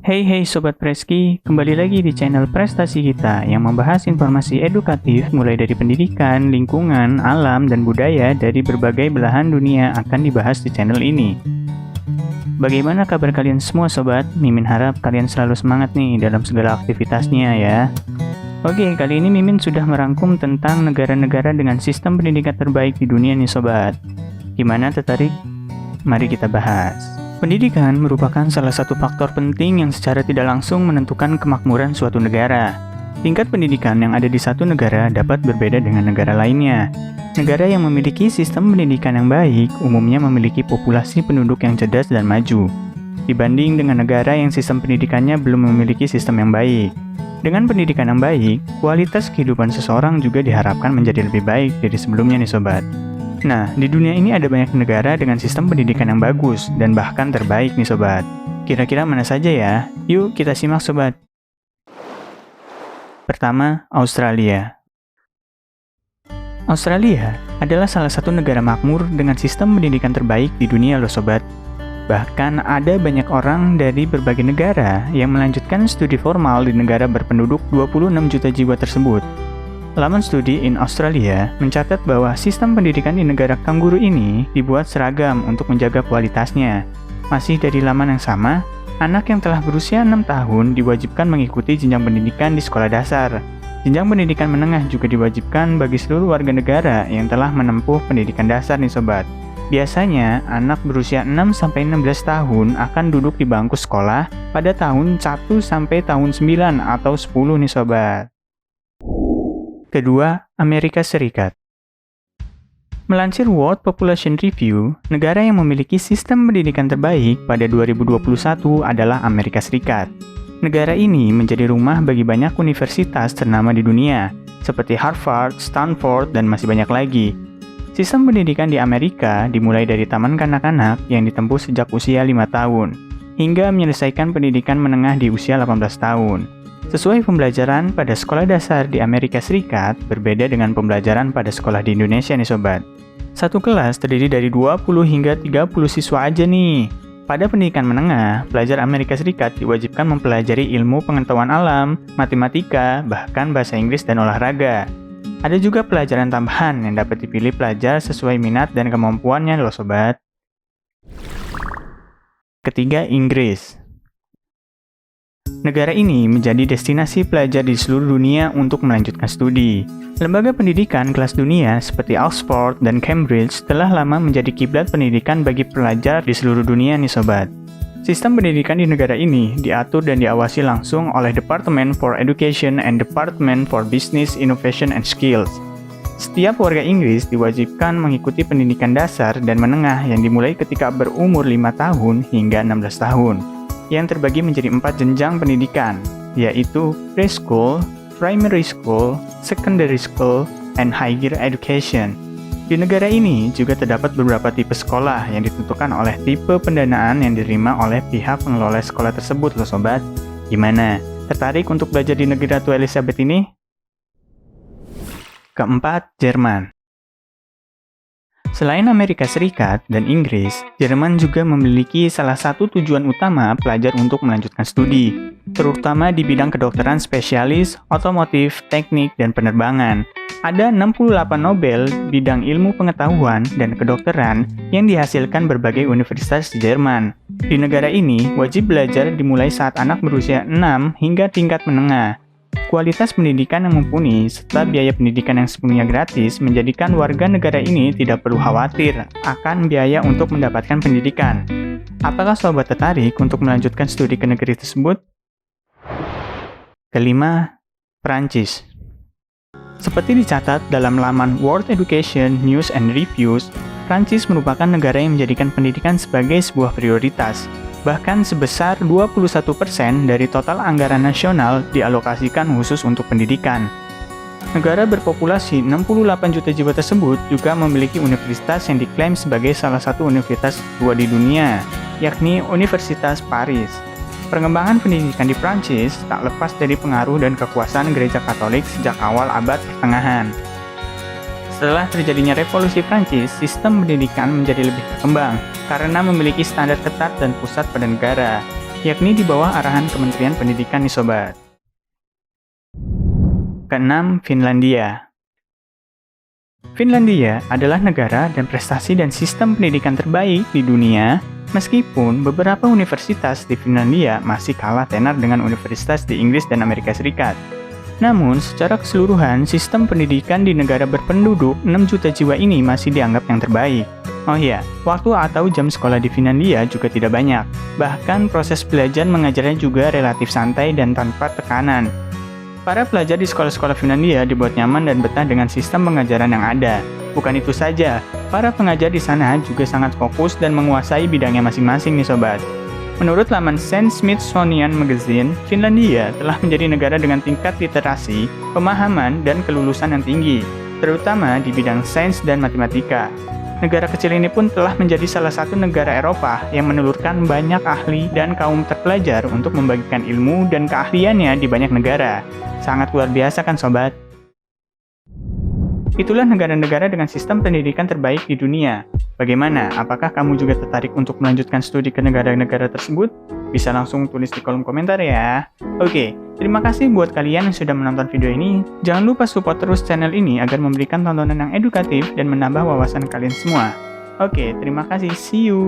Hey Sobat Preski, kembali lagi di channel Prestasi Kita yang membahas informasi edukatif mulai dari pendidikan, lingkungan, alam, dan budaya dari berbagai belahan dunia akan dibahas di channel ini. Bagaimana kabar kalian semua sobat? Mimin harap kalian selalu semangat nih dalam segala aktivitasnya ya. Oke, kali ini Mimin sudah merangkum tentang negara-negara dengan sistem pendidikan terbaik di dunia nih sobat. Gimana tertarik? Mari kita bahas. Pendidikan merupakan salah satu faktor penting yang secara tidak langsung menentukan kemakmuran suatu negara. Tingkat pendidikan yang ada di satu negara dapat berbeda dengan negara lainnya. Negara yang memiliki sistem pendidikan yang baik umumnya memiliki populasi penduduk yang cerdas dan maju, dibanding dengan negara yang sistem pendidikannya belum memiliki sistem yang baik. Dengan pendidikan yang baik, kualitas kehidupan seseorang juga diharapkan menjadi lebih baik dari sebelumnya nih sobat. Nah, di dunia ini ada banyak negara dengan sistem pendidikan yang bagus dan bahkan terbaik nih sobat. Kira-kira mana saja ya? Yuk kita simak sobat. Pertama, Australia. Australia adalah salah satu negara makmur dengan sistem pendidikan terbaik di dunia loh sobat. Bahkan ada banyak orang dari berbagai negara yang melanjutkan studi formal di negara berpenduduk 26 juta jiwa tersebut. Laman studi in Australia mencatat bahwa sistem pendidikan di negara kanguru ini dibuat seragam untuk menjaga kualitasnya. Masih dari laman yang sama, anak yang telah berusia 6 tahun diwajibkan mengikuti jenjang pendidikan di sekolah dasar. Jenjang pendidikan menengah juga diwajibkan bagi seluruh warga negara yang telah menempuh pendidikan dasar nih sobat. Biasanya, anak berusia 6-16 tahun akan duduk di bangku sekolah pada tahun 1 sampai tahun 9 atau 10 nih sobat. Kedua, Amerika Serikat. Melansir World Population Review, negara yang memiliki sistem pendidikan terbaik pada 2021 adalah Amerika Serikat. Negara ini menjadi rumah bagi banyak universitas ternama di dunia, seperti Harvard, Stanford, dan masih banyak lagi. Sistem pendidikan di Amerika dimulai dari taman kanak-kanak yang ditempuh sejak usia 5 tahun, hingga menyelesaikan pendidikan menengah di usia 18 tahun. Sesuai pembelajaran pada sekolah dasar di Amerika Serikat berbeda dengan pembelajaran pada sekolah di Indonesia nih sobat. Satu kelas terdiri dari 20 hingga 30 siswa aja nih. Pada pendidikan menengah, pelajar Amerika Serikat diwajibkan mempelajari ilmu pengetahuan alam, matematika, bahkan bahasa Inggris dan olahraga. Ada juga pelajaran tambahan yang dapat dipilih pelajar sesuai minat dan kemampuannya loh sobat. Ketiga, Inggris. Negara ini menjadi destinasi pelajar di seluruh dunia untuk melanjutkan studi. Lembaga pendidikan kelas dunia seperti Oxford dan Cambridge telah lama menjadi kiblat pendidikan bagi pelajar di seluruh dunia nih sobat. Sistem pendidikan di negara ini diatur dan diawasi langsung oleh Department for Education and Department for Business, Innovation and Skills. Setiap warga Inggris diwajibkan mengikuti pendidikan dasar dan menengah yang dimulai ketika berumur 5 tahun hingga 16 tahun. Yang terbagi menjadi 4 jenjang pendidikan, yaitu preschool, primary school, secondary school, and higher education. Di negara ini juga terdapat beberapa tipe sekolah yang ditentukan oleh tipe pendanaan yang diterima oleh pihak pengelola sekolah tersebut loh sobat. Gimana? Tertarik untuk belajar di negeri Ratu Elizabeth ini? Keempat, Jerman. Selain Amerika Serikat dan Inggris, Jerman juga memiliki salah satu tujuan utama pelajar untuk melanjutkan studi, terutama di bidang kedokteran spesialis, otomotif, teknik, dan penerbangan. Ada 68 Nobel bidang ilmu pengetahuan dan kedokteran yang dihasilkan berbagai universitas di Jerman. Di negara ini, wajib belajar dimulai saat anak berusia 6 hingga tingkat menengah. Kualitas pendidikan yang mumpuni serta biaya pendidikan yang sepenuhnya gratis menjadikan warga negara ini tidak perlu khawatir akan biaya untuk mendapatkan pendidikan. Apakah sobat tertarik untuk melanjutkan studi ke negeri tersebut? Kelima, Prancis. Seperti dicatat dalam laman World Education News and Reviews, Prancis merupakan negara yang menjadikan pendidikan sebagai sebuah prioritas. Bahkan sebesar 21% dari total anggaran nasional dialokasikan khusus untuk pendidikan. Negara berpopulasi 68 juta jiwa tersebut juga memiliki universitas yang diklaim sebagai salah satu universitas tertua di dunia, yakni Universitas Paris. Pengembangan pendidikan di Prancis tak lepas dari pengaruh dan kekuasaan gereja Katolik sejak awal abad pertengahan. Setelah terjadinya revolusi Prancis, sistem pendidikan menjadi lebih berkembang karena memiliki standar ketat dan pusat pada negara. yakni di bawah arahan Kementerian Pendidikan nih sobat. Keenam, Finlandia. Finlandia adalah negara dan prestasi dan sistem pendidikan terbaik di dunia, meskipun beberapa universitas di Finlandia masih kalah tenar dengan universitas di Inggris dan Amerika Serikat. Namun, secara keseluruhan, sistem pendidikan di negara berpenduduk 6 juta jiwa ini masih dianggap yang terbaik. Oh iya, waktu atau jam sekolah di Finlandia juga tidak banyak. Bahkan proses belajar mengajarnya juga relatif santai dan tanpa tekanan. Para pelajar di sekolah-sekolah Finlandia dibuat nyaman dan betah dengan sistem pengajaran yang ada. Bukan itu saja, para pengajar di sana juga sangat fokus dan menguasai bidangnya masing-masing nih sobat. Menurut laman Saint Smithsonian Magazine, Finlandia telah menjadi negara dengan tingkat literasi, pemahaman, dan kelulusan yang tinggi, terutama di bidang sains dan matematika. Negara kecil ini pun telah menjadi salah satu negara Eropa yang menelurkan banyak ahli dan kaum terpelajar untuk membagikan ilmu dan keahliannya di banyak negara. Sangat luar biasa kan sobat? Itulah negara-negara dengan sistem pendidikan terbaik di dunia. Bagaimana? Apakah kamu juga tertarik untuk melanjutkan studi ke negara-negara tersebut? Bisa langsung tulis di kolom komentar ya. Oke, terima kasih buat kalian yang sudah menonton video ini. Jangan lupa support terus channel ini agar memberikan tontonan yang edukatif dan menambah wawasan kalian semua. Oke, terima kasih. See you.